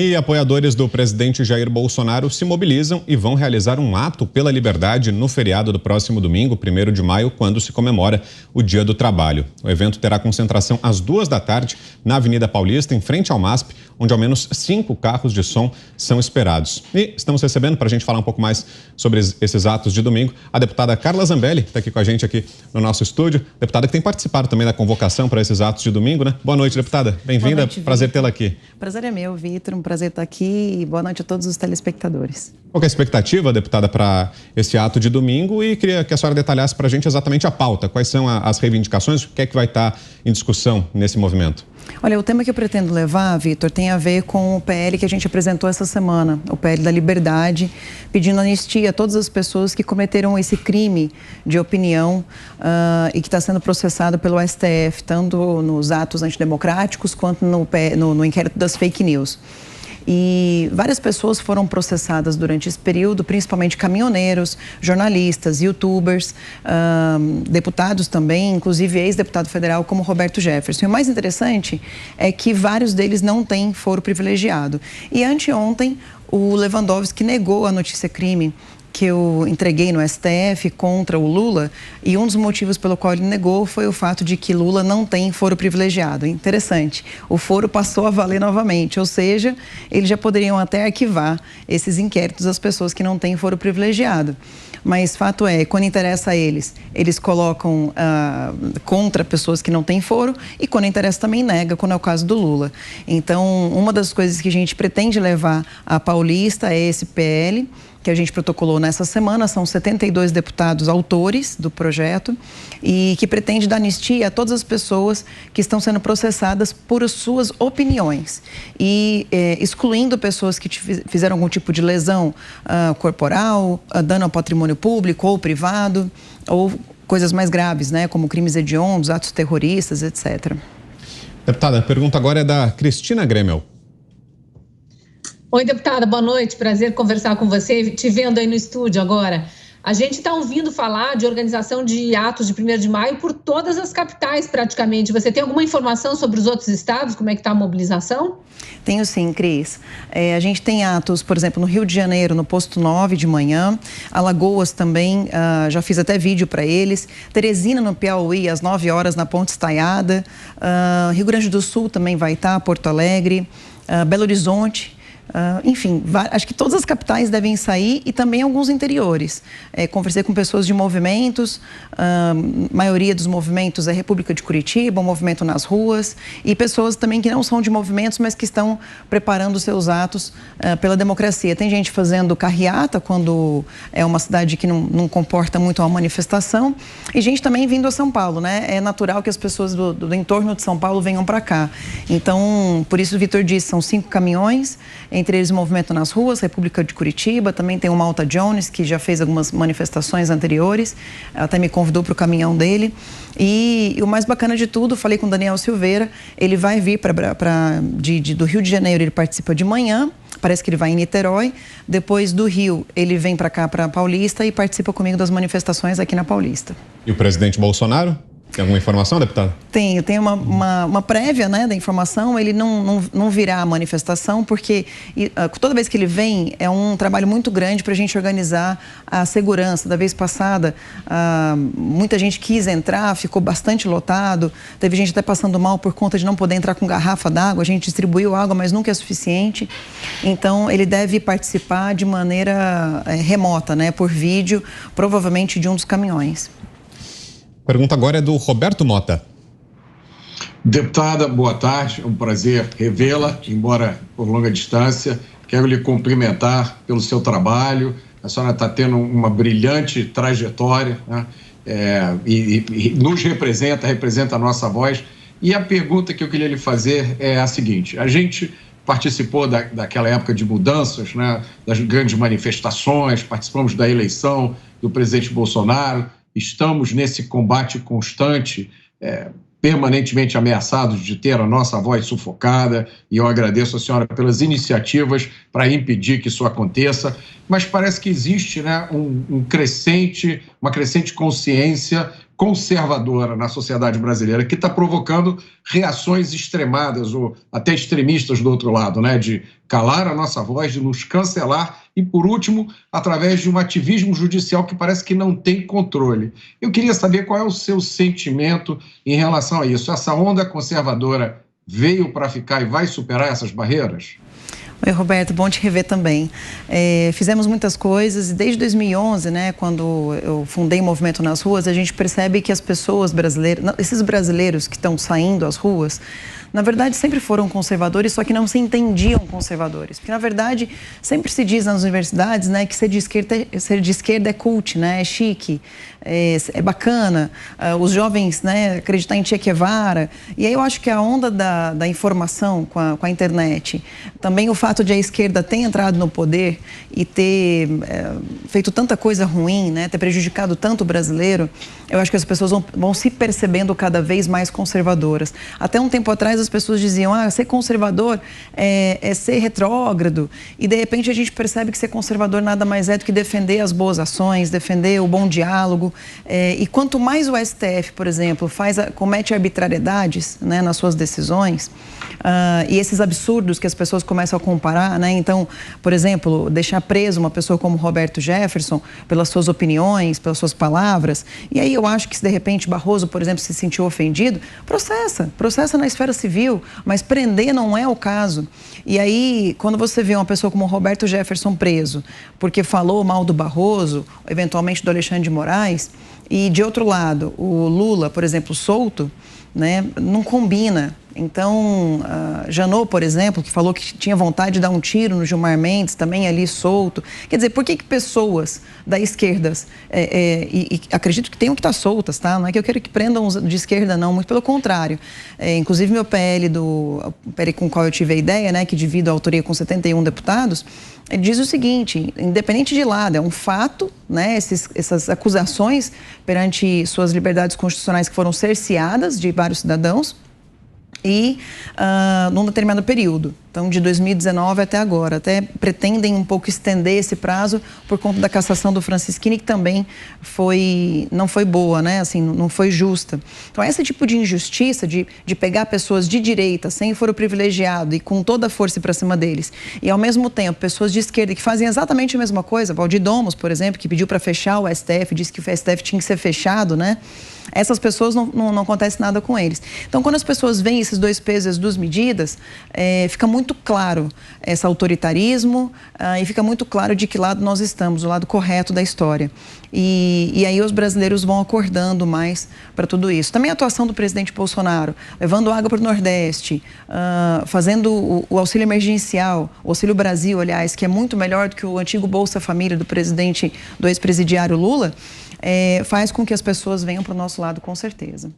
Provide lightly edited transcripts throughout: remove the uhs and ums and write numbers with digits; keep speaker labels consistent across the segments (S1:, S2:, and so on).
S1: E apoiadores do presidente Jair Bolsonaro se mobilizam e vão realizar um ato pela liberdade no feriado do próximo domingo, 1º de maio, quando se comemora o Dia do Trabalho. O evento terá concentração às 14h na Avenida Paulista, em frente ao MASP, onde ao menos 5 carros de som são esperados. E estamos recebendo, para a gente falar um pouco mais sobre esses atos de domingo, a deputada Carla Zambelli, que está aqui com a gente aqui no nosso estúdio. Deputada que tem participado também da convocação para esses atos de domingo, né? Boa noite, deputada. Bem-vinda. Prazer tê-la aqui.
S2: Prazer é meu, Vitor. Um prazer estar aqui e boa noite a todos os telespectadores.
S1: Qual que é a expectativa, deputada, para esse ato de domingo? E queria que a senhora detalhasse para a gente exatamente a pauta. Quais são as reivindicações? O que é que vai estar em discussão nesse movimento?
S2: Olha, o tema que eu pretendo levar, Vitor, tem a ver com o PL que a gente apresentou essa semana, o PL da Liberdade, pedindo anistia a todas as pessoas que cometeram esse crime de opinião e que está sendo processado pelo STF, tanto nos atos antidemocráticos quanto no inquérito das fake news. E várias pessoas foram processadas durante esse período, principalmente caminhoneiros, jornalistas, youtubers, deputados também, inclusive ex-deputado federal como Roberto Jefferson. E o mais interessante é que vários deles não têm foro privilegiado. E anteontem, o Lewandowski negou a notícia crime que eu entreguei no STF contra o Lula, e um dos motivos pelo qual ele negou foi o fato de que Lula não tem foro privilegiado. Interessante, o foro passou a valer novamente, ou seja, eles já poderiam até arquivar esses inquéritos das pessoas que não têm foro privilegiado. Mas fato é, quando interessa a eles, eles colocam contra pessoas que não têm foro, e quando interessa também nega, quando é o caso do Lula. Então, uma das coisas que a gente pretende levar à Paulista é esse PL, que a gente protocolou nessa semana. São 72 deputados autores do projeto e que pretende dar anistia a todas as pessoas que estão sendo processadas por suas opiniões e excluindo pessoas que fizeram algum tipo de lesão corporal, dano ao patrimônio público ou privado, ou coisas mais graves, né, como crimes hediondos, atos terroristas, etc.
S1: Deputada, a pergunta agora é da Cristina Gremel.
S3: Oi, deputada, boa noite, prazer conversar com você, te vendo aí no estúdio agora. A gente está ouvindo falar de organização de atos de 1º de maio por todas as capitais praticamente. Você tem alguma informação sobre os outros estados, como é que está a mobilização?
S2: Tenho sim, Cris. A gente tem atos, por exemplo, no Rio de Janeiro, no Posto 9 de manhã, Alagoas também, já fiz até vídeo para eles, Teresina, no Piauí, às 9 horas na Ponte Estaiada, Rio Grande do Sul também vai estar, Porto Alegre, Belo Horizonte. Enfim, acho que todas as capitais devem sair e também alguns interiores. Conversei com pessoas de movimentos, a maioria dos movimentos é República de Curitiba, um movimento nas ruas, e pessoas também que não são de movimentos, mas que estão preparando seus atos pela democracia. Tem gente fazendo carreata quando é uma cidade que não comporta muito uma manifestação, e gente também vindo a São Paulo, né? É natural que as pessoas do entorno de São Paulo venham para cá. Então, por isso o Vitor disse, são 5 caminhões, entre eles o movimento nas ruas, República de Curitiba, também tem o Malta Jones, que já fez algumas manifestações anteriores, até me convidou para o caminhão dele. E o mais bacana de tudo, falei com o Daniel Silveira, ele vai vir do Rio de Janeiro, ele participa de manhã, parece que ele vai em Niterói, depois do Rio ele vem para cá, para Paulista, e participa comigo das manifestações aqui na Paulista.
S1: E o presidente Bolsonaro? Tem alguma informação, deputada?
S2: Tenho uma prévia, né, da informação. Ele não virá à manifestação, porque toda vez que ele vem é um trabalho muito grande para a gente organizar a segurança. Da vez passada, muita gente quis entrar, ficou bastante lotado, teve gente até passando mal por conta de não poder entrar com garrafa d'água. A gente distribuiu água, mas nunca é suficiente. Então, ele deve participar de maneira remota, né, por vídeo, provavelmente de um dos caminhões.
S1: A pergunta agora é do Roberto Mota.
S4: Deputada, boa tarde. É um prazer revê-la, embora por longa distância. Quero lhe cumprimentar pelo seu trabalho. A senhora está tendo uma brilhante trajetória, né? E nos representa a nossa voz. E a pergunta que eu queria lhe fazer é a seguinte: a gente participou daquela época de mudanças, né? Das grandes manifestações, participamos da eleição do presidente Bolsonaro. Estamos nesse combate constante, permanentemente ameaçados de ter a nossa voz sufocada, e eu agradeço a senhora pelas iniciativas para impedir que isso aconteça, mas parece que existe, né, uma crescente consciência conservadora na sociedade brasileira, que está provocando reações extremadas ou até extremistas do outro lado, né? De calar a nossa voz, de nos cancelar e, por último, através de um ativismo judicial que parece que não tem controle. Eu queria saber qual é o seu sentimento em relação a isso. Essa onda conservadora veio para ficar e vai superar essas barreiras?
S2: Oi, Roberto, bom te rever também. Fizemos muitas coisas e desde 2011, né, quando eu fundei o Movimento nas Ruas, a gente percebe que as pessoas brasileiras, esses brasileiros que estão saindo às ruas, na verdade sempre foram conservadores, só que não se entendiam conservadores. Porque, na verdade, sempre se diz nas universidades, né, que ser de esquerda é cult, né, é chique, é bacana, os jovens, né, acreditar em Che Guevara. E aí eu acho que a onda da informação com a internet, também o fato de a esquerda ter entrado no poder e ter feito tanta coisa ruim, né, ter prejudicado tanto o brasileiro, eu acho que as pessoas vão se percebendo cada vez mais conservadoras. Até um tempo atrás as pessoas diziam, ser conservador é ser retrógrado, e de repente a gente percebe que ser conservador nada mais é do que defender as boas ações, defender o bom diálogo, e quanto mais o STF, por exemplo, comete arbitrariedades, né, nas suas decisões, e esses absurdos que as pessoas começam a comparar, né? Então, por exemplo, deixar preso uma pessoa como Roberto Jefferson pelas suas opiniões, pelas suas palavras, e aí eu acho que se de repente Barroso, por exemplo, se sentiu ofendido, processa na esfera civil, mas prender não é o caso. E aí, quando você vê uma pessoa como Roberto Jefferson preso porque falou mal do Barroso, eventualmente do Alexandre de Moraes, e de outro lado, o Lula, por exemplo, solto, né, não combina. Então, Janot, por exemplo, que falou que tinha vontade de dar um tiro no Gilmar Mendes, também ali solto. Quer dizer, por que pessoas da esquerda, e acredito que tenham que estar soltas, tá? Não é que eu quero que prendam de esquerda, não, muito pelo contrário. Inclusive, meu PL, o PL com o qual eu tive a ideia, né, que divido a autoria com 71 deputados, ele diz o seguinte, independente de lado, é um fato, né, essas acusações perante suas liberdades constitucionais que foram cerceadas de vários cidadãos, e num determinado período, então de 2019 até agora, até pretendem um pouco estender esse prazo por conta da cassação do Francisquini, que também não foi boa, né? Assim, não foi justa. Então esse tipo de injustiça de pegar pessoas de direita sem foro privilegiado e com toda a força para cima deles, e ao mesmo tempo pessoas de esquerda que fazem exatamente a mesma coisa, Valdir Domos, por exemplo, que pediu para fechar o STF, disse que o STF tinha que ser fechado, né? Essas pessoas não acontece nada com eles. Então, quando as pessoas veem esses dois pesos e as duas medidas, fica muito claro esse autoritarismo e fica muito claro de que lado nós estamos, o lado correto da história. E aí os brasileiros vão acordando mais para tudo isso. Também a atuação do presidente Bolsonaro, levando água para o Nordeste, fazendo o auxílio emergencial, o Auxílio Brasil, aliás, que é muito melhor do que o antigo Bolsa Família do ex-presidiário Lula, faz com que as pessoas venham para o nosso lado, com certeza.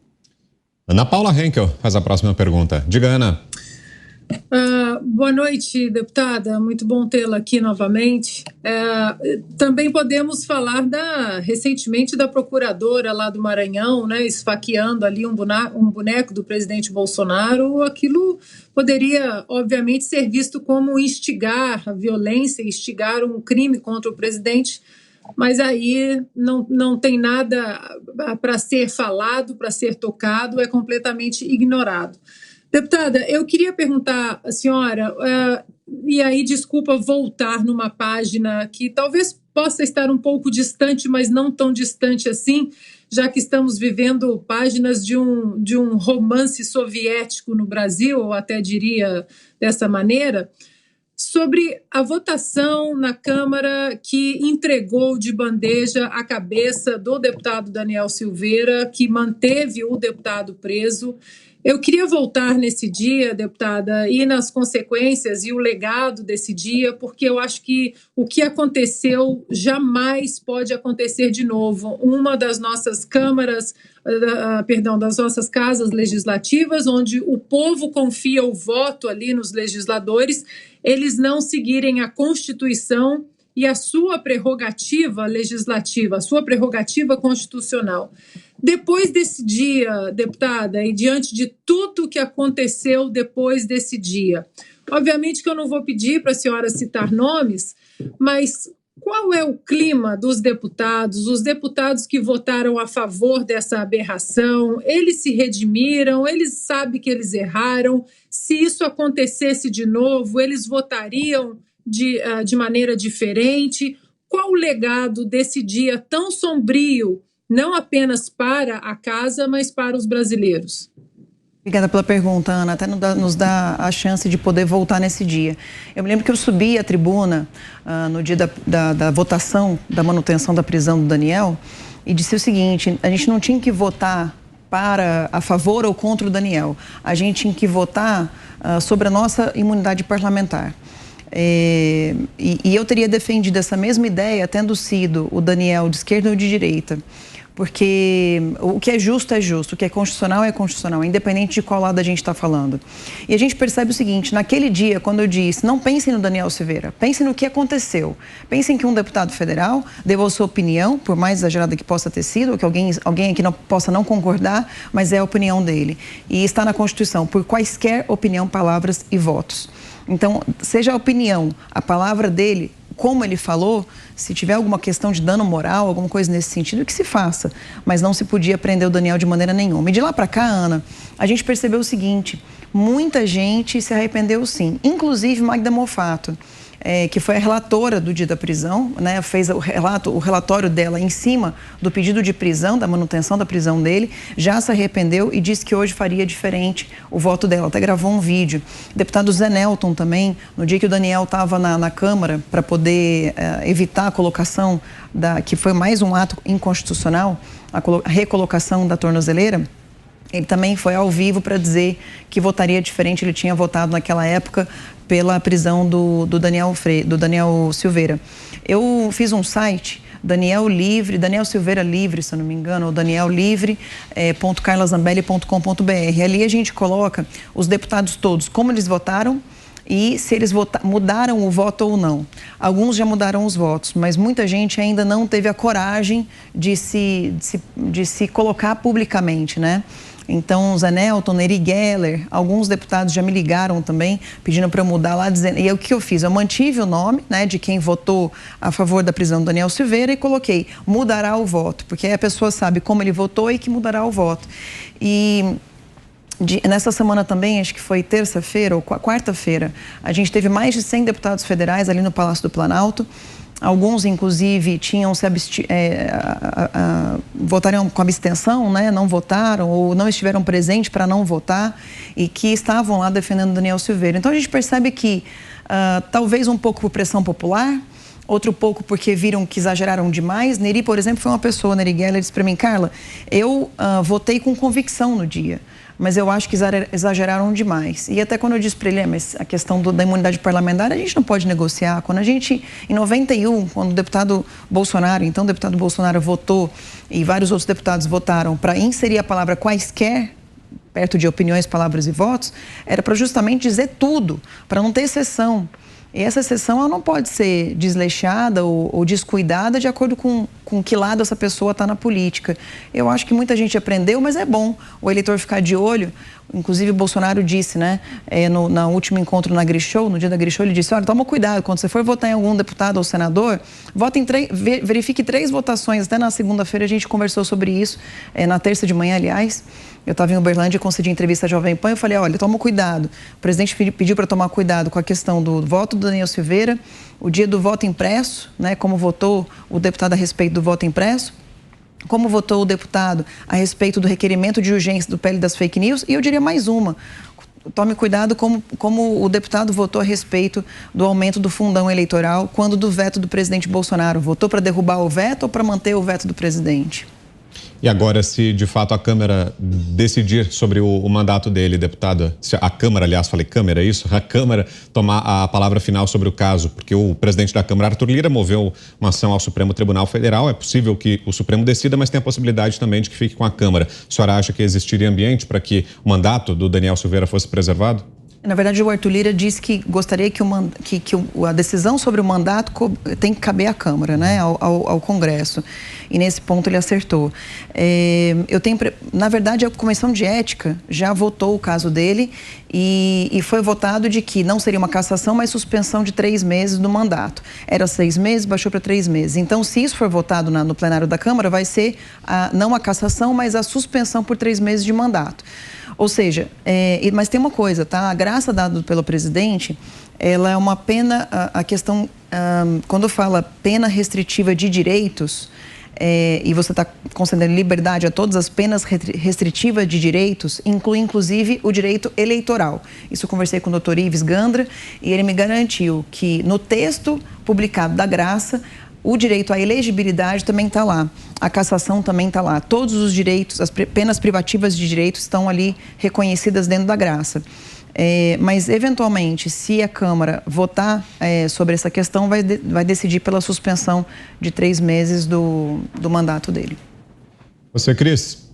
S1: Ana Paula Henkel faz a próxima pergunta. Diga, Ana.
S5: Boa noite, deputada. Muito bom tê-la aqui novamente. Também podemos falar recentemente da procuradora lá do Maranhão, né, esfaqueando ali um boneco do presidente Bolsonaro. Aquilo poderia, obviamente, ser visto como instigar a violência, instigar um crime contra o presidente, mas aí não tem nada para ser falado, para ser tocado, é completamente ignorado. Deputada, eu queria perguntar à senhora, e aí desculpa voltar numa página que talvez possa estar um pouco distante, mas não tão distante assim, já que estamos vivendo páginas de um romance soviético no Brasil, ou até diria dessa maneira, sobre a votação na Câmara que entregou de bandeja a cabeça do deputado Daniel Silveira, que manteve o deputado preso. Eu queria voltar nesse dia, deputada, e nas consequências e o legado desse dia, porque eu acho que o que aconteceu jamais pode acontecer de novo. Uma das nossas das nossas casas legislativas, onde o povo confia o voto ali nos legisladores, eles não seguirem a Constituição e a sua prerrogativa legislativa, a sua prerrogativa constitucional. Depois desse dia, deputada, e diante de tudo que aconteceu depois desse dia, obviamente que eu não vou pedir para a senhora citar nomes, mas qual é o clima dos deputados, os deputados que votaram a favor dessa aberração? Eles se redimiram, eles sabem que eles erraram. Se isso acontecesse de novo, eles votariam de maneira diferente? Qual o legado desse dia tão sombrio, não apenas para a casa, mas para os brasileiros?
S2: Obrigada pela pergunta, Ana. Até nos dá a chance de poder voltar nesse dia. Eu me lembro que eu subi à tribuna no dia da votação da manutenção da prisão do Daniel e disse o seguinte: a gente não tinha que votar a favor ou contra o Daniel. A gente tinha que votar sobre a nossa imunidade parlamentar. E eu teria defendido essa mesma ideia tendo sido o Daniel de esquerda ou de direita. Porque o que é justo, o que é constitucional, independente de qual lado a gente está falando. E a gente percebe o seguinte: naquele dia, quando eu disse, não pensem no Daniel Silveira, pensem no que aconteceu. Pensem que um deputado federal deu a sua opinião, por mais exagerada que possa ter sido, ou que alguém aqui possa não concordar, mas é a opinião dele. E está na Constituição, por quaisquer opinião, palavras e votos. Então, seja a opinião, a palavra dele, como ele falou, se tiver alguma questão de dano moral, alguma coisa nesse sentido, que se faça. Mas não se podia prender o Daniel de maneira nenhuma. E de lá para cá, Ana, a gente percebeu o seguinte: muita gente se arrependeu sim, inclusive Magda Mofato, que foi a relatora do dia da prisão, né, fez o relatório dela em cima do pedido de prisão, da manutenção da prisão dele, já se arrependeu e disse que hoje faria diferente o voto dela, até gravou um vídeo. O deputado Zé Nelton também, no dia que o Daniel estava na Câmara para poder evitar a colocação, que foi mais um ato inconstitucional, a recolocação da tornozeleira, ele também foi ao vivo para dizer que votaria diferente. Ele tinha votado naquela época pela prisão do Daniel Silveira. Eu fiz um site, Daniel Silveira Livre, se eu não me engano, ou daniellivre.carlazambelli.com.br. Ali a gente coloca os deputados todos, como eles votaram e se eles mudaram o voto ou não. Alguns já mudaram os votos, mas muita gente ainda não teve a coragem de se colocar publicamente, né? Então, Zé Nelton, Neri Geller, alguns deputados já me ligaram também, pedindo para eu mudar lá, dizendo... E aí, o que eu fiz? Eu mantive o nome, né, de quem votou a favor da prisão do Daniel Silveira e coloquei, mudará o voto, porque aí a pessoa sabe como ele votou e que mudará o voto. E nessa semana também, acho que foi terça-feira ou quarta-feira, a gente teve mais de 100 deputados federais ali no Palácio do Planalto. Alguns, inclusive, votaram com abstenção, né? Não votaram ou não estiveram presentes para não votar e que estavam lá defendendo Daniel Silveira. Então, a gente percebe que, talvez um pouco por pressão popular, outro pouco porque viram que exageraram demais. Neri, por exemplo, foi uma pessoa, Neri Geller, disse para mim: Carla, eu votei com convicção no dia, mas eu acho que exageraram demais. E até quando eu disse para ele, mas a questão da imunidade parlamentar, a gente não pode negociar. Quando a gente, em 91, quando o deputado Bolsonaro votou, e vários outros deputados votaram para inserir a palavra quaisquer, perto de opiniões, palavras e votos, era para justamente dizer tudo, para não ter exceção. E essa exceção ela não pode ser desleixada ou descuidada de acordo com que lado essa pessoa está na política. Eu acho que muita gente aprendeu, mas é bom o eleitor ficar de olho. Inclusive, o Bolsonaro disse, né, no último encontro na Grishow, no dia da Grishow, ele disse: olha, toma cuidado, quando você for votar em algum deputado ou senador, verifique 3 votações. Até na segunda-feira a gente conversou sobre isso, na terça de manhã, aliás. Eu estava em Uberlândia e concedi entrevista à Jovem Pan e falei: olha, toma cuidado. O presidente pediu para tomar cuidado com a questão do voto do Daniel Silveira, o dia do voto impresso, né, como votou o deputado a respeito do voto impresso, como votou o deputado a respeito do requerimento de urgência do PL das fake news, e eu diria mais uma: tome cuidado como o deputado votou a respeito do aumento do fundão eleitoral, quando do veto do presidente Bolsonaro. Votou para derrubar o veto ou para manter o veto do presidente?
S1: E agora, se de fato a Câmara decidir sobre o mandato dele, deputada, se a Câmara, aliás, falei Câmara, é isso? A Câmara tomar a palavra final sobre o caso, porque o presidente da Câmara, Arthur Lira, moveu uma ação ao Supremo Tribunal Federal. É possível que o Supremo decida, mas tem a possibilidade também de que fique com a Câmara. A senhora acha que existiria ambiente para que o mandato do Daniel Silveira fosse preservado?
S2: Na verdade, o Arthur Lira disse que gostaria que a decisão sobre o mandato tem que caber à Câmara, né, ao Congresso. E nesse ponto ele acertou. Na verdade, a Comissão de Ética já votou o caso dele e foi votado de que não seria uma cassação, mas suspensão de 3 meses do mandato. Era 6 meses, baixou para 3 meses. Então, se isso for votado no plenário da Câmara, vai ser não a cassação, mas a suspensão por 3 meses de mandato. Ou seja, mas tem uma coisa, tá? A graça dada pelo presidente, ela é uma pena, a questão, quando fala pena restritiva de direitos, e você está concedendo liberdade a todas as penas restritivas de direitos, inclui inclusive o direito eleitoral. Isso eu conversei com o doutor Ives Gandra e ele me garantiu que no texto publicado da graça, o direito à elegibilidade também está lá, a cassação também está lá. Todos os direitos, as penas privativas de direitos estão ali reconhecidas dentro da graça. Mas, eventualmente, se a Câmara votar sobre essa questão, vai decidir pela suspensão de 3 meses do mandato dele.
S1: Você, Cris?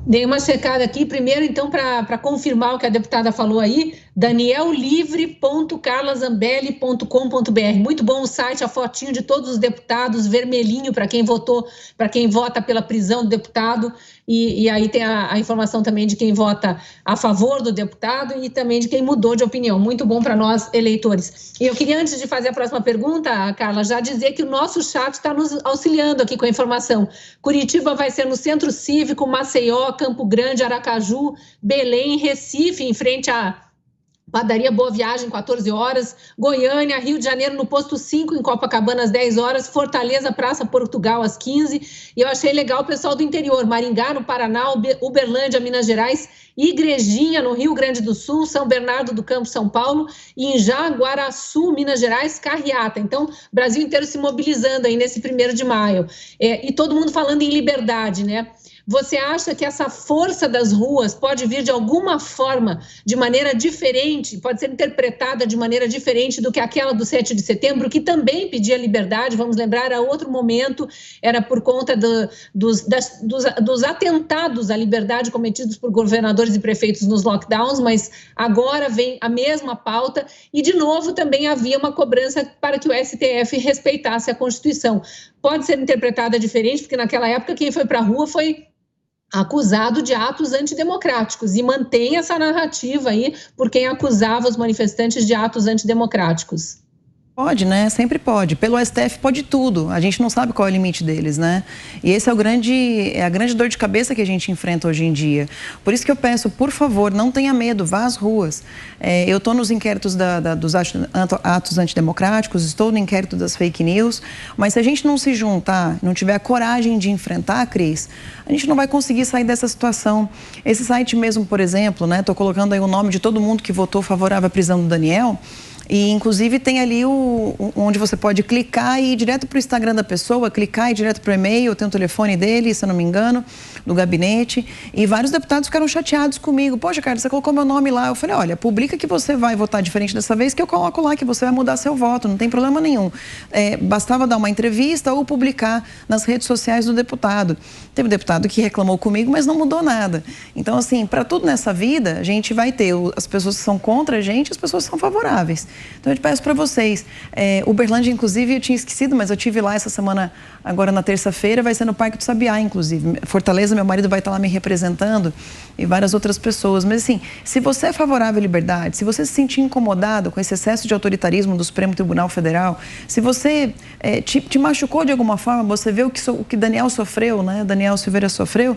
S3: Dei uma checada aqui, primeiro, então, para confirmar o que a deputada falou aí, daniellivre.carlazambelli.com.br. Muito bom o site, a fotinho de todos os deputados, vermelhinho para quem votou, para quem vota pela prisão do deputado, e aí tem a informação também de quem vota a favor do deputado e também de quem mudou de opinião. Muito bom para nós, eleitores. E eu queria, antes de fazer a próxima pergunta, Carla, já dizer que o nosso chat está nos auxiliando aqui com a informação. Curitiba vai ser no Centro Cívico, Maceió, Campo Grande, Aracaju, Belém, Recife, em frente à Padaria Boa Viagem, 14 horas, Goiânia, Rio de Janeiro, no Posto 5, em Copacabana, às 10 horas, Fortaleza, Praça Portugal, às 15. E eu achei legal o pessoal do interior, Maringá, no Paraná, Uberlândia, Minas Gerais, Igrejinha, no Rio Grande do Sul, São Bernardo do Campo, São Paulo, e em Jaguaraçu, Minas Gerais, Carriata. Então, Brasil inteiro se mobilizando aí nesse 1º de maio. E todo mundo falando em liberdade, né? Você acha que essa força das ruas pode vir de alguma forma, de maneira diferente, pode ser interpretada de maneira diferente do que aquela do 7 de setembro, que também pedia liberdade? Vamos lembrar, era outro momento, era por conta dos atentados à liberdade cometidos por governadores e prefeitos nos lockdowns, mas agora vem a mesma pauta e, de novo, também havia uma cobrança para que o STF respeitasse a Constituição. Pode ser interpretada diferente, porque naquela época quem foi para a rua foi acusado de atos antidemocráticos e mantém essa narrativa aí por quem acusava os manifestantes de atos antidemocráticos.
S2: Pode, né? Sempre pode. Pelo STF pode tudo. A gente não sabe qual é o limite deles, né? E esse é a grande dor de cabeça que a gente enfrenta hoje em dia. Por isso que eu peço, por favor, não tenha medo, vá às ruas. Eu estou nos inquéritos dos atos antidemocráticos, estou no inquérito das fake news, mas se a gente não se juntar, não tiver a coragem de enfrentar, Cris, a gente não vai conseguir sair dessa situação. Esse site mesmo, por exemplo, né? Estou colocando aí o nome de todo mundo que votou favorável à prisão do Daniel. E, inclusive, tem ali onde você pode clicar e ir direto para o Instagram da pessoa, clicar e ir direto para o e-mail, tem o telefone dele, se eu não me engano, do gabinete. E vários deputados ficaram chateados comigo. Poxa, cara, você colocou meu nome lá. Eu falei, olha, publica que você vai votar diferente dessa vez, que eu coloco lá que você vai mudar seu voto, não tem problema nenhum. Bastava dar uma entrevista ou publicar nas redes sociais do deputado. Teve deputado que reclamou comigo, mas não mudou nada. Então, assim, para tudo nessa vida, a gente vai ter as pessoas que são contra a gente e as pessoas que são favoráveis. Então, eu te peço para vocês. Uberlândia, inclusive, eu tinha esquecido, mas eu tive lá essa semana, agora na terça-feira, vai ser no Parque do Sabiá, inclusive. Fortaleza, meu marido vai estar lá me representando e várias outras pessoas. Mas, assim, se você é favorável à liberdade, se você se sentir incomodado com esse excesso de autoritarismo do Supremo Tribunal Federal, se você te machucou de alguma forma, você vê o que Daniel sofreu, né? Daniel Silveira sofreu,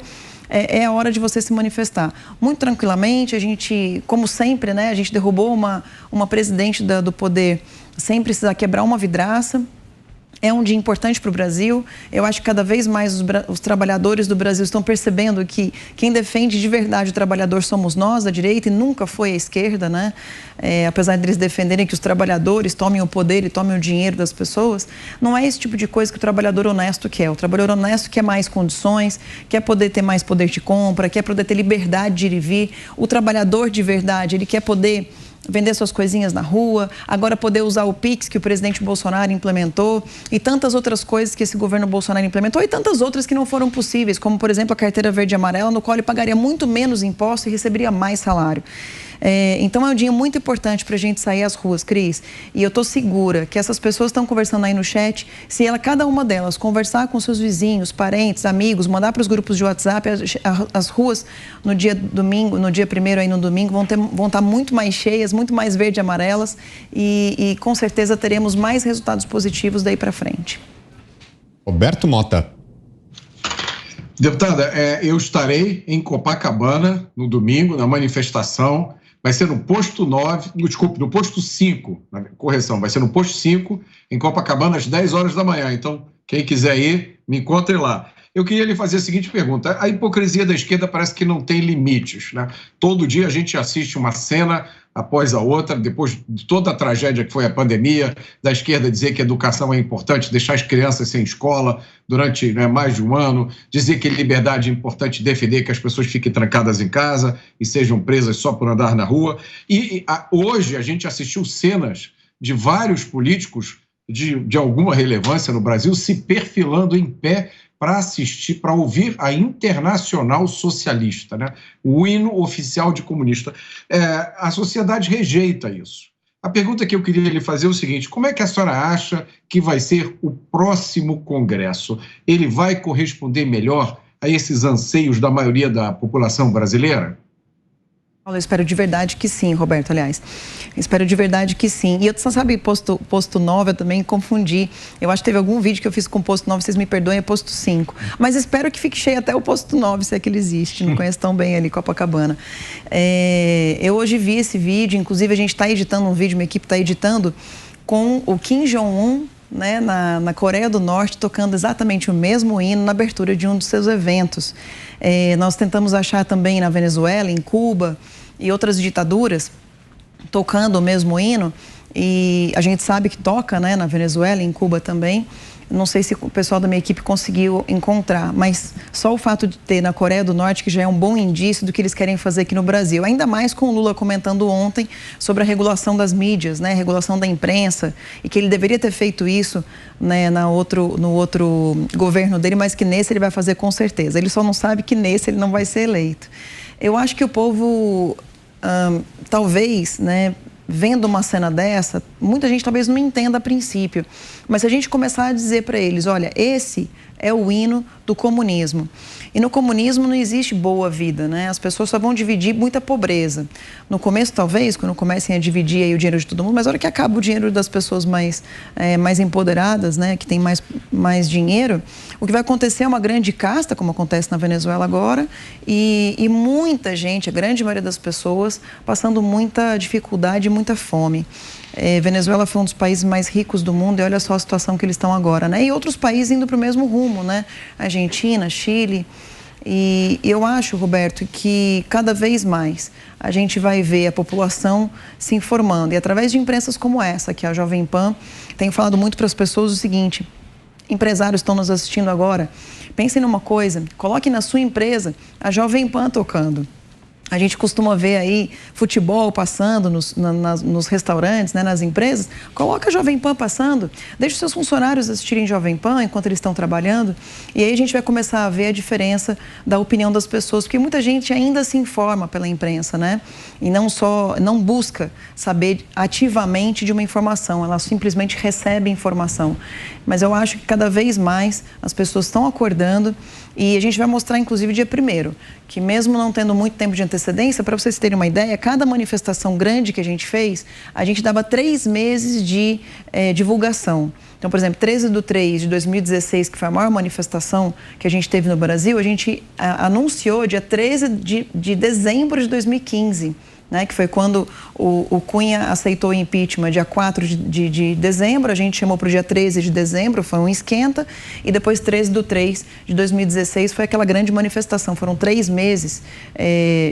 S2: é a hora de você se manifestar. Muito tranquilamente, a gente, como sempre, né, a gente derrubou uma presidente do poder sem precisar quebrar uma vidraça. É um dia importante para o Brasil. Eu acho que cada vez mais os trabalhadores do Brasil estão percebendo que quem defende de verdade o trabalhador somos nós, a direita, e nunca foi a esquerda, né? Apesar de eles defenderem que os trabalhadores tomem o poder e tomem o dinheiro das pessoas, não é esse tipo de coisa que o trabalhador honesto quer. O trabalhador honesto quer mais condições, quer poder ter mais poder de compra, quer poder ter liberdade de ir e vir. O trabalhador de verdade, ele quer poder vender suas coisinhas na rua, agora poder usar o Pix que o presidente Bolsonaro implementou e tantas outras coisas que esse governo Bolsonaro implementou e tantas outras que não foram possíveis, como, por exemplo, a carteira verde e amarela, no qual ele pagaria muito menos imposto e receberia mais salário. Então é um dia muito importante para a gente sair às ruas, Cris. E eu estou segura que essas pessoas estão conversando aí no chat, se cada uma delas conversar com seus vizinhos, parentes, amigos, mandar para os grupos de WhatsApp, as ruas no dia domingo, no dia 1º aí no domingo, vão estar muito mais cheias, muito mais verde e amarelas e com certeza teremos mais resultados positivos daí para frente.
S1: Roberto Mota.
S4: Deputada, eu estarei em Copacabana no domingo, na manifestação. Vai ser no posto 9, desculpe, no posto 5, correção, vai ser no posto 5, em Copacabana, às 10 horas da manhã. Então, quem quiser ir, me encontre lá. Eu queria lhe fazer a seguinte pergunta. A hipocrisia da esquerda parece que não tem limites, né? Todo dia a gente assiste uma cena após a outra, depois de toda a tragédia que foi a pandemia, da esquerda dizer que a educação é importante, deixar as crianças sem escola durante mais de um ano, dizer que liberdade é importante, defender que as pessoas fiquem trancadas em casa e sejam presas só por andar na rua. Hoje a gente assistiu cenas de vários políticos de alguma relevância no Brasil se perfilando em pé para assistir, para ouvir a Internacional Socialista, né? O hino oficial de comunista. A sociedade rejeita isso. A pergunta que eu queria lhe fazer é o seguinte: como é que a senhora acha que vai ser o próximo Congresso? Ele vai corresponder melhor a esses anseios da maioria da população brasileira?
S2: Eu espero de verdade que sim, Roberto, aliás. Espero de verdade que sim. E eu só sabe, posto 9, eu também confundi. Eu acho que teve algum vídeo que eu fiz com posto 9, vocês me perdoem, é posto 5. Mas espero que fique cheio até o posto 9, se é que ele existe. Não conheço tão bem ali, Copacabana. Eu hoje vi esse vídeo, inclusive a gente está editando um vídeo, minha equipe está editando, com o Kim Jong-un, né, na Coreia do Norte, tocando exatamente o mesmo hino na abertura de um dos seus eventos. Nós tentamos achar também na Venezuela, em Cuba e outras ditaduras, tocando o mesmo hino, e a gente sabe que toca, né, na Venezuela, em Cuba também. Não sei se o pessoal da minha equipe conseguiu encontrar, mas só o fato de ter na Coreia do Norte, que já é um bom indício do que eles querem fazer aqui no Brasil. Ainda mais com o Lula comentando ontem sobre a regulação das mídias, né, a regulação da imprensa, e que ele deveria ter feito isso, né, no outro governo dele, mas que nesse ele vai fazer com certeza. Ele só não sabe que nesse ele não vai ser eleito. Eu acho que o povo, talvez, né, vendo uma cena dessa, muita gente talvez não entenda a princípio, mas se a gente começar a dizer para eles, olha, esse é o hino do comunismo. E no comunismo não existe boa vida, né? As pessoas só vão dividir muita pobreza. No começo, talvez, quando comecem a dividir aí o dinheiro de todo mundo, mas na hora que acaba o dinheiro das pessoas mais empoderadas, né? Que tem mais dinheiro, o que vai acontecer é uma grande casta, como acontece na Venezuela agora, e muita gente, a grande maioria das pessoas, passando muita dificuldade e muita fome. Venezuela foi um dos países mais ricos do mundo e olha só a situação que eles estão agora, né? E outros países indo para o mesmo rumo, né? Argentina, Chile. E eu acho, Roberto, que cada vez mais a gente vai ver a população se informando. E através de imprensas como essa, que é a Jovem Pan, tenho falado muito para as pessoas o seguinte: empresários estão nos assistindo agora, pensem numa coisa, coloque na sua empresa a Jovem Pan tocando. A gente costuma ver aí futebol passando nos restaurantes, né, nas empresas. Coloca a Jovem Pan passando, deixa os seus funcionários assistirem Jovem Pan enquanto eles estão trabalhando. E aí a gente vai começar a ver a diferença da opinião das pessoas, porque muita gente ainda se informa pela imprensa, né? E não busca saber ativamente de uma informação, ela simplesmente recebe informação. Mas eu acho que cada vez mais as pessoas estão acordando. E a gente vai mostrar, inclusive, dia 1º, que mesmo não tendo muito tempo de antecedência, para vocês terem uma ideia, cada manifestação grande que a gente fez, a gente dava 3 meses de divulgação. Então, por exemplo, 13/3 de 2016, que foi a maior manifestação que a gente teve no Brasil, a gente anunciou dia 13 de dezembro de 2015. Né, que foi quando o Cunha aceitou o impeachment dia 4 de dezembro, a gente chamou para o dia 13 de dezembro, foi um esquenta, e depois 13/3 de 2016 foi aquela grande manifestação, foram 3 meses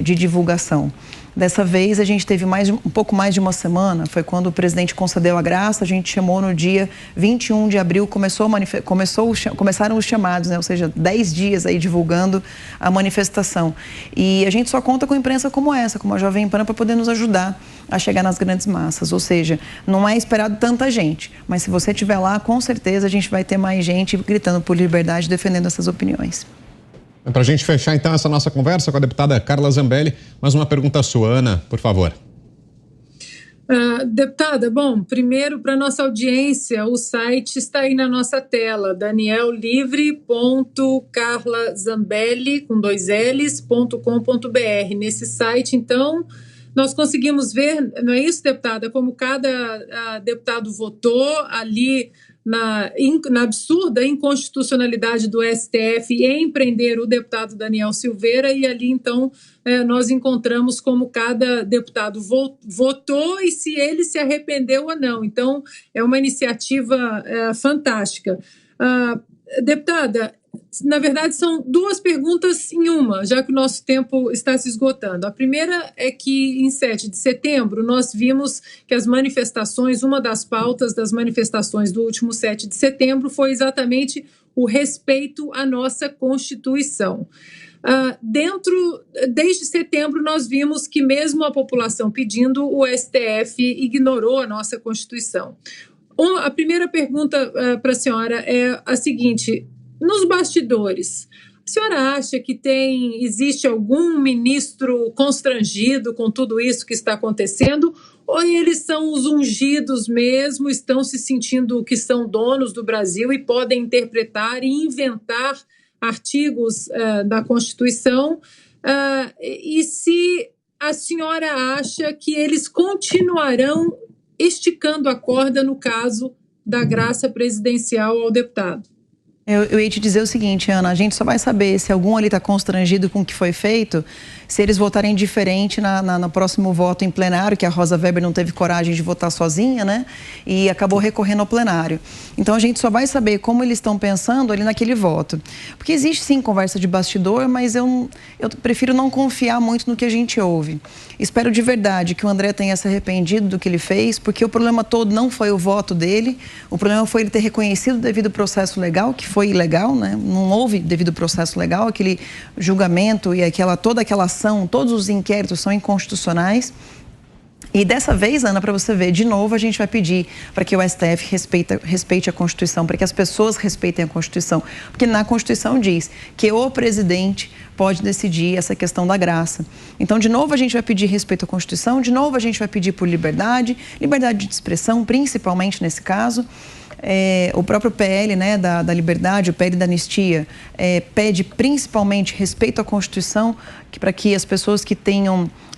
S2: de divulgação. Dessa vez a gente teve um pouco mais de uma semana, foi quando o presidente concedeu a graça, a gente chamou no dia 21 de abril, começaram os chamados, né? Ou seja, 10 dias aí divulgando a manifestação. E a gente só conta com imprensa como essa, como a Jovem Pan, para poder nos ajudar a chegar nas grandes massas. Ou seja, não é esperado tanta gente, mas se você estiver lá, com certeza a gente vai ter mais gente gritando por liberdade, defendendo essas opiniões.
S1: Para a gente fechar, então, essa nossa conversa com a deputada Carla Zambelli, mais uma pergunta sua, Ana, por favor.
S5: Deputada, bom, primeiro para nossa audiência, o site está aí na nossa tela, daniellivre.carlazambelli, com 2 L's.com.br. Nesse site, então, nós conseguimos ver, não é isso, deputada, como cada deputado votou ali na absurda inconstitucionalidade do STF em prender o deputado Daniel Silveira, e ali, então, nós encontramos como cada deputado votou e se ele se arrependeu ou não. Então, é uma iniciativa fantástica. Deputada, na verdade, são 2 perguntas em uma, já que o nosso tempo está se esgotando. A primeira é que, em 7 de setembro, nós vimos que as manifestações, uma das pautas das manifestações do último 7 de setembro foi exatamente o respeito à nossa Constituição. Desde setembro, nós vimos que, mesmo a população pedindo, o STF ignorou a nossa Constituição. A primeira pergunta para a senhora é a seguinte: nos bastidores, a senhora acha que existe algum ministro constrangido com tudo isso que está acontecendo, ou eles são os ungidos mesmo, estão se sentindo que são donos do Brasil e podem interpretar e inventar artigos da Constituição? E se a senhora acha que eles continuarão esticando a corda no caso da graça presidencial ao deputado?
S2: Eu ia te dizer o seguinte, Ana, a gente só vai saber se algum ali está constrangido com o que foi feito se eles votarem diferente no próximo voto em plenário, que a Rosa Weber não teve coragem de votar sozinha, né? E acabou recorrendo ao plenário. Então, a gente só vai saber como eles estão pensando ali naquele voto. Porque existe, sim, conversa de bastidor, mas eu prefiro não confiar muito no que a gente ouve. Espero de verdade que o André tenha se arrependido do que ele fez, porque o problema todo não foi o voto dele, o problema foi ele ter reconhecido o devido processo legal, que foi ilegal, né? Não houve devido processo legal, aquele julgamento e toda aquela ação, todos os inquéritos são inconstitucionais. E dessa vez, Ana, para você ver, de novo a gente vai pedir para que o STF respeite a Constituição, para que as pessoas respeitem a Constituição. Porque na Constituição diz que o presidente pode decidir essa questão da graça. Então, de novo, a gente vai pedir respeito à Constituição, de novo a gente vai pedir por liberdade de expressão, principalmente nesse caso. O próprio PL, né, da liberdade, o PL da anistia, pede principalmente respeito à Constituição, para que as pessoas que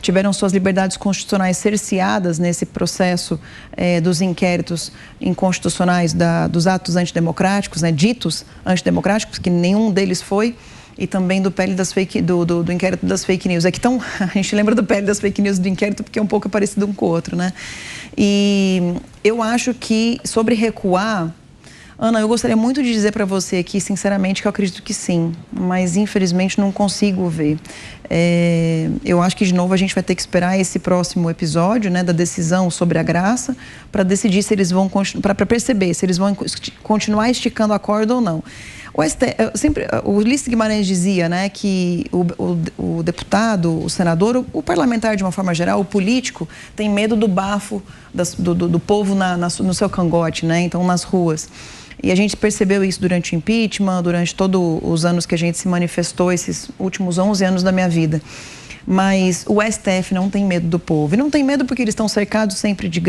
S2: tiveram suas liberdades constitucionais cerceadas nesse processo dos inquéritos inconstitucionais dos atos antidemocráticos, né, ditos antidemocráticos, que nenhum deles foi, e também do PL do inquérito das fake news. A gente lembra do PL das fake news do inquérito porque é um pouco parecido um com o outro, né? E eu acho que, sobre recuar, Ana, eu gostaria muito de dizer para você aqui, sinceramente, que eu acredito que sim, mas infelizmente não consigo ver. Eu acho que, de novo, a gente vai ter que esperar esse próximo episódio, né, da decisão sobre a graça, para decidir se eles vão, para perceber se eles vão continuar esticando a corda ou não. O Ulisses Guimarães dizia, né, que o deputado, o senador, o parlamentar de uma forma geral, o político, tem medo do bafo do povo no seu cangote, né, então nas ruas. E a gente percebeu isso durante o impeachment, durante todos os anos que a gente se manifestou, esses últimos 11 anos da minha vida. Mas o STF não tem medo do povo. E não tem medo porque eles estão cercados sempre de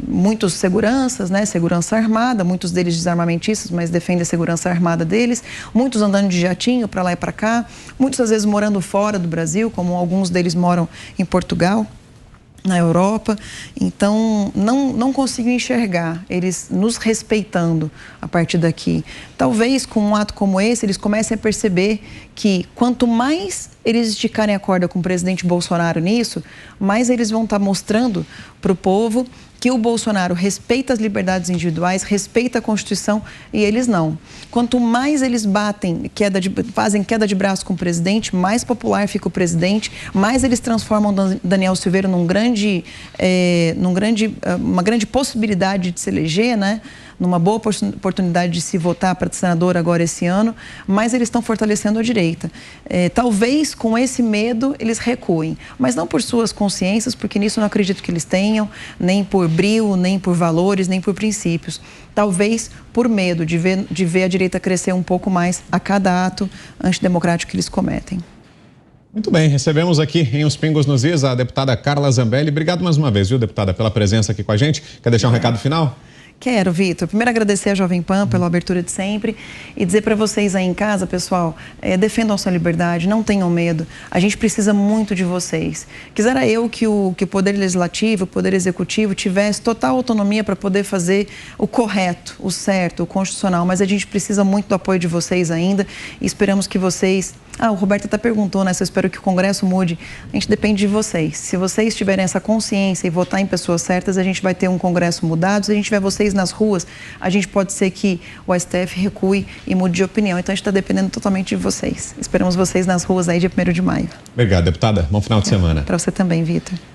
S2: muitos seguranças, né? Segurança armada, muitos deles desarmamentistas, mas defendem a segurança armada deles. Muitos andando de jatinho para lá e para cá. Muitos, às vezes, morando fora do Brasil, como alguns deles moram em Portugal, na Europa. Então, não consigo enxergar eles nos respeitando a partir daqui. Talvez com um ato como esse, eles comecem a perceber que quanto mais eles esticarem a corda com o presidente Bolsonaro nisso, mais eles vão estar mostrando para o povo que o Bolsonaro respeita as liberdades individuais, respeita a Constituição e eles não. Quanto mais eles fazem queda de braço com o presidente, mais popular fica o presidente, mais eles transformam Daniel Silveira uma grande possibilidade de se eleger, né, numa boa oportunidade de se votar para senador agora esse ano, mas eles estão fortalecendo a direita. Talvez com esse medo eles recuem, mas não por suas consciências, porque nisso eu não acredito que eles tenham, nem por brio, nem por valores, nem por princípios. Talvez por medo de ver a direita crescer um pouco mais a cada ato antidemocrático que eles cometem.
S1: Muito bem, recebemos aqui em Os Pingos nos Is a deputada Carla Zambelli. Obrigado mais uma vez, viu, deputada, pela presença aqui com a gente. Quer deixar um recado final?
S2: Quero, Vitor. Primeiro agradecer a Jovem Pan pela abertura de sempre e dizer para vocês aí em casa, pessoal, defendam a sua liberdade, não tenham medo. A gente precisa muito de vocês. Quisera eu que o Poder Legislativo, o Poder Executivo tivesse total autonomia para poder fazer o correto, o certo, o constitucional, mas a gente precisa muito do apoio de vocês ainda e esperamos que vocês... o Roberto até perguntou, né, se eu espero que o Congresso mude. A gente depende de vocês. Se vocês tiverem essa consciência e votar em pessoas certas, a gente vai ter um Congresso mudado. Se a gente tiver vocês nas ruas, a gente pode ser que o STF recue e mude de opinião. Então, a gente está dependendo totalmente de vocês. Esperamos vocês nas ruas aí dia 1º de maio.
S1: Obrigado, deputada. Bom final de semana.
S2: Para você também, Vitor.